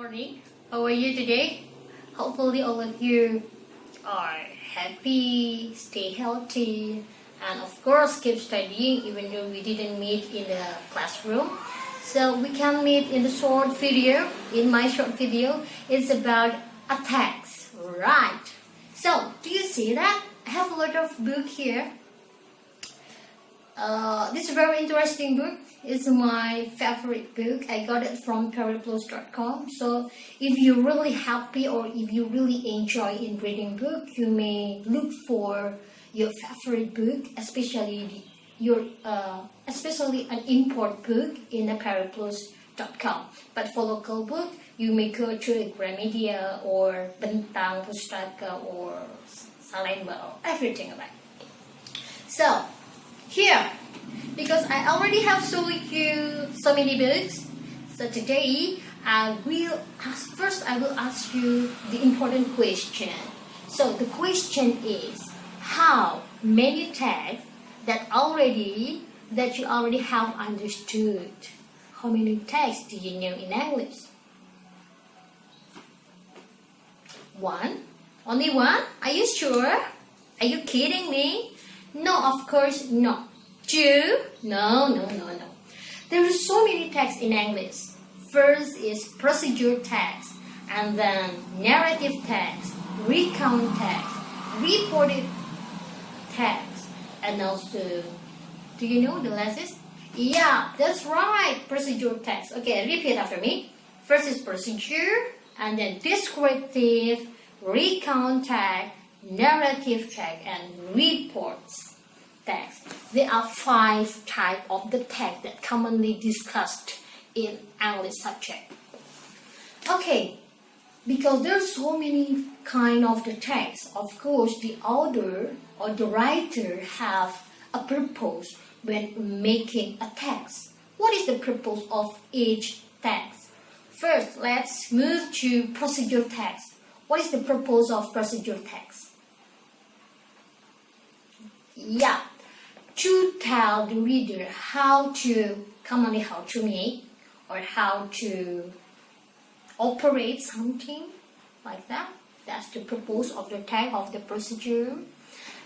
morning. How are you today? Hopefully all of you are happy, stay healthy, and of course keep studying even though we didn't meet in the classroom. So we can meet in the short video. In my short video, it's about attacks, right? So do you see that? I have a lot of book here. This is a very interesting book. It's my favorite book. I got it from periplus.com. So if you're really happy or if you really enjoy in reading book, you may look for your favorite book, especially especially an import book in the periplus.com. But for local book, you may go to Gramedia or Bentang Pustaka or Salemba or everything like that. So here, because I already have shown you so many books, so today I will ask you the important question. So the question is, how many tags that you already have understood? How many tags do you know in English? One? Only one? Are you sure? Are you kidding me? No, of course not. Two? No. There are so many tags in English. First is procedure tags, and then narrative tags, recount tags, reported tags, and also, do you know the last? Yeah, that's right, procedure tags. Okay, repeat after me. First is procedure, and then descriptive, recount tag, narrative tag, and reports tags. There are 5 types of the tag that commonly discussed in English subject. Okay, because there are so many kind of the tags, of course the author or the writer have a purpose when making a text. What is the purpose of each text? First, let's move to procedure text. What is the purpose of procedure text? Yeah, to tell the reader how to make or how to operate something like that. That's the purpose of the tag of the procedure.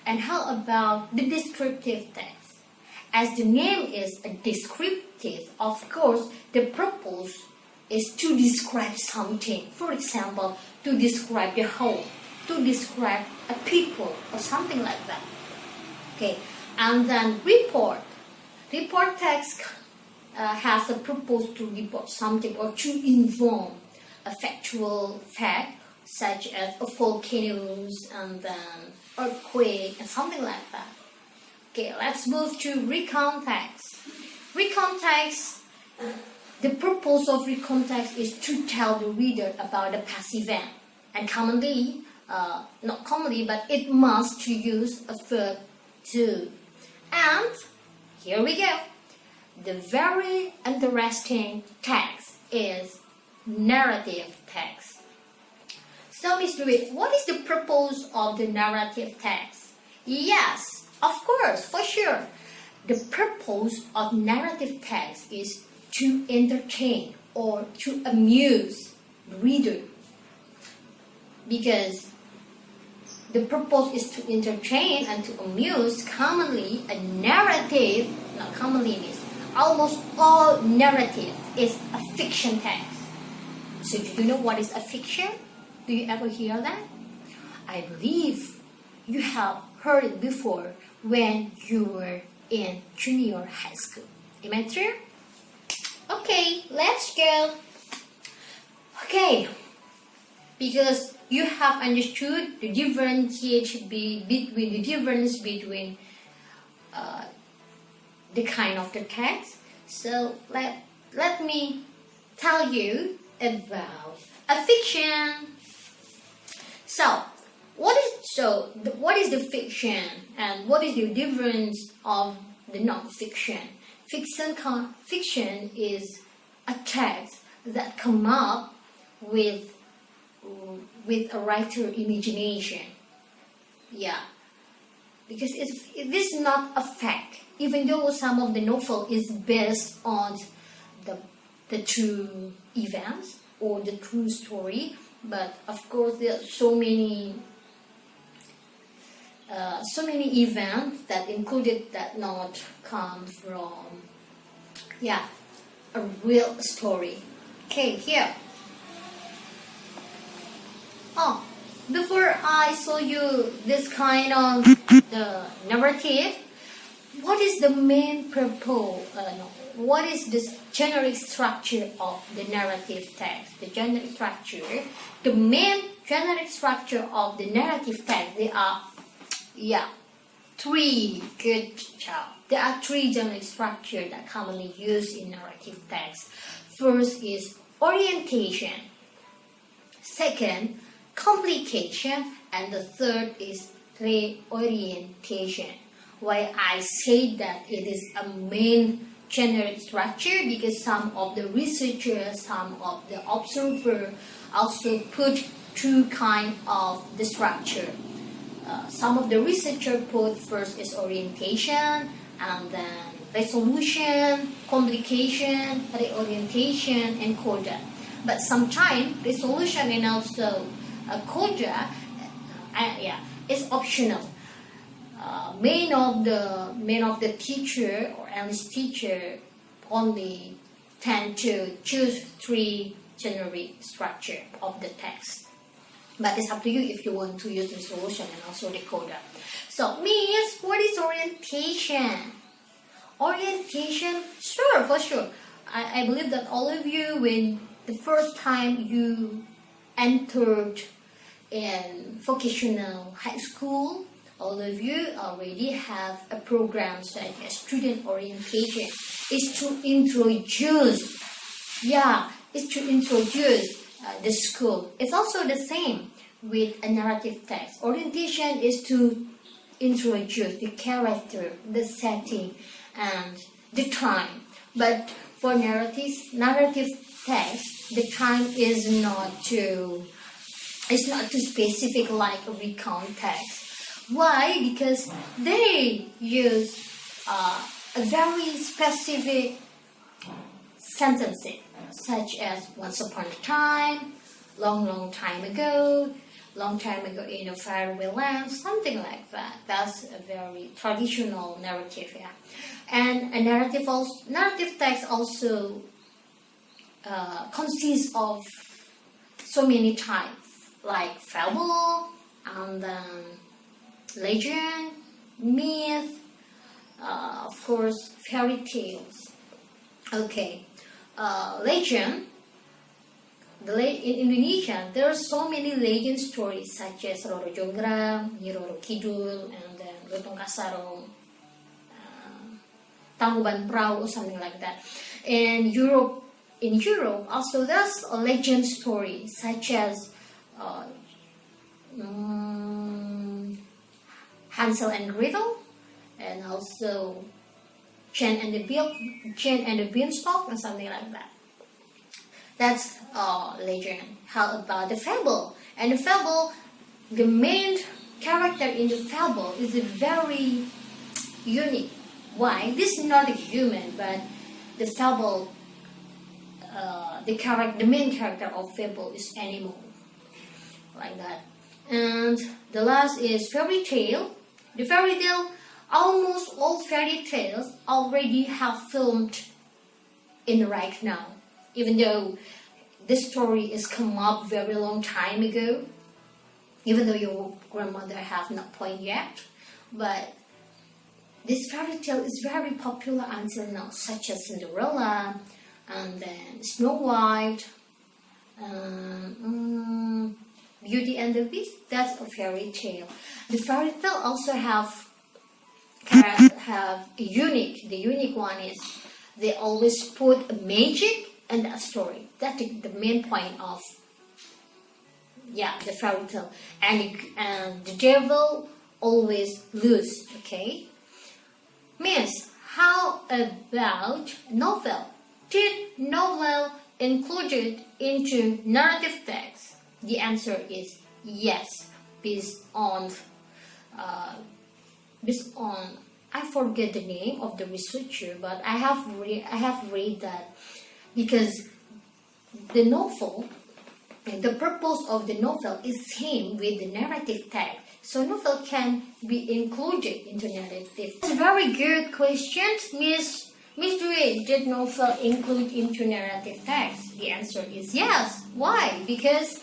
And how about the descriptive text? As the name is a descriptive, of course, the purpose is to describe something. For example, to describe the whole, to describe a people or something like that. Okay, and then report. Report text has a purpose to report something or to inform a factual fact, such as a volcanoes and then earthquake and something like that. Okay, let's move to recount text. Recount text, the purpose of recount text is to tell the reader about a past event, and commonly, not commonly, but it must to use a verb to. And here we go. The very interesting text is narrative text. So, Miss Louise, what is the purpose of the narrative text? Yes, of course, for sure. The purpose of narrative text is to entertain or to amuse the reader. Because the purpose is to entertain and to amuse. Commonly, a narrative, not commonly means almost all narrative is a fiction text. So do you know what is a fiction? Do you ever hear that? I believe you have heard it before when you were in junior high school. Am I true? Okay, let's go. Okay, because you have understood the difference between the kind of the text. So let me tell you about a fiction. So what is the fiction and what is the difference of the non-fiction? Fiction is a text that come up with a writer imagination. Yeah, because this is not a fact, even though some of the novel is based on the true events, or the true story. But of course, there are so many events that included that not come from a real story. Okay, here. Oh, before I show you this kind of the narrative, what is the main purpose? What is this generic structure of the narrative text? The generic structure, the main generic structure of the narrative text. There are three. Good job. There are three generic structures that commonly used in narrative text. First is orientation. Second, complication, and the third is reorientation. Why I say that it is a main generic structure, because some of the researchers, some of the observers also put two kinds of the structure. Some of the researchers put first is orientation, and then resolution, complication, reorientation, and coda. But sometimes resolution and also coda, is optional. Main of the teacher or English teacher only tend to choose three generic structure of the text. But it's up to you if you want to use resolution and also the coda. So, Miss, what is orientation? Orientation, sure, for sure. I believe that all of you, when the first time you entered in vocational high school, all of you already have a program such as student orientation. It's to introduce, the school. It's also the same with a narrative text. Orientation is to introduce the character, the setting, and the time. But for narrative text, the time is not too specific like a recount text. Why? Because they use a very specific sentences, such as once upon a time, long time ago in a faraway land, something like that. That's a very traditional narrative, And a narrative text also consists of so many types, like fable, and then legend, myth, of course, fairy tales. Okay, legend. In Indonesia, there are so many legend stories such as Roro Jonggrang, Nyi Roro Kidul, and then Lutong Kasarong, Tangkuban Perahu, or something like that. In Europe, also there's a legend story such as Hansel and Gretel, and also Jane and the Beanstalk, or something like that. That's legend. How about the fable? And the fable, the main character in the fable is very unique. Why? This is not a human, but the fable, the main character of fable is animal, like that. And the last is fairy tale. The fairy tale, almost all fairy tales already have filmed in right now. Even though this story is come up very long time ago, even though your grandmother have not born yet, but this fairy tale is very popular until now, such as Cinderella, and then Snow White, Beauty and the Beast. That's a fairy tale. The fairy tale also have a unique. The unique one is they always put a magic and that story. That's the main point of the fairy tale. And the devil always lose. Okay, Miss, how about novel? Did novel included into narrative text? The answer is yes, based on I forget the name of the researcher, but I have read that, because the novel, the purpose of the novel is same with the narrative text. So novel can be included into narrative. That's a very good question, Miss Dewey. Did novel include into narrative text? The answer is yes. Why? Because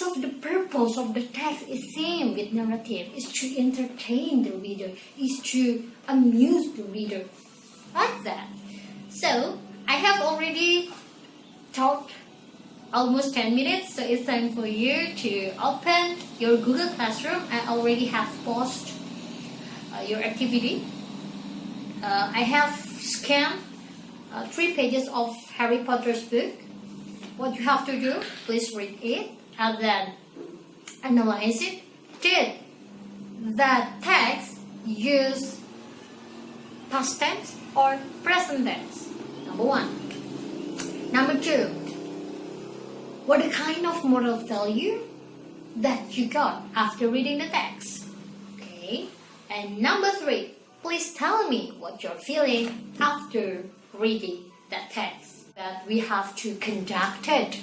of the purpose of the text is same with narrative. Is to entertain the reader. Is to amuse the reader. Like that. So I have already talked almost 10 minutes, so it's time for you to open your Google Classroom. I already have paused your activity. I have scanned 3 pages of Harry Potter's book. What you have to do, please read it and then analyze it. Did that text use past tense or present tense? Number 1. Number 2. What kind of moral value that you got after reading the text? Okay. And number 3, please tell me what you're feeling after reading that text that we have to conduct it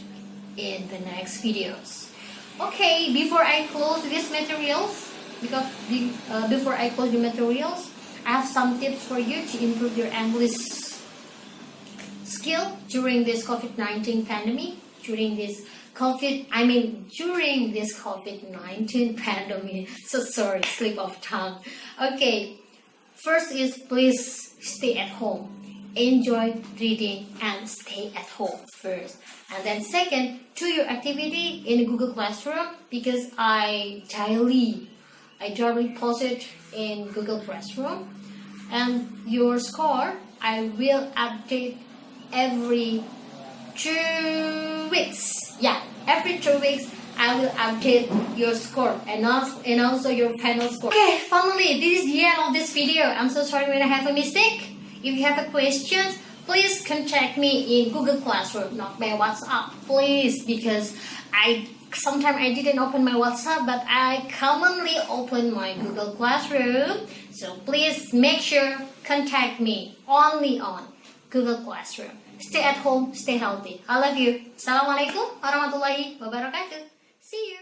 in the next videos. Okay, before I close these materials, before I close the materials, I have some tips for you to improve your English skill during this COVID-19 pandemic. During this COVID-19 pandemic. So sorry, slip of tongue. Okay, first is please stay at home. Enjoy reading and stay at home first. And then second, do your activity in Google Classroom because I daily post it in Google Classroom. And your score, I will update every 2 weeks. Yeah, every 2 weeks I will update your score and also your final score. Okay, finally, this is the end of this video. I'm so sorry when I have a mistake. If you have a question, please contact me in Google Classroom, not by WhatsApp, please, because sometimes I didn't open my WhatsApp, but I commonly open my Google Classroom. So please make sure contact me only on Google Classroom. Stay at home, stay healthy. I love you. Assalamualaikum warahmatullahi wabarakatuh. See you.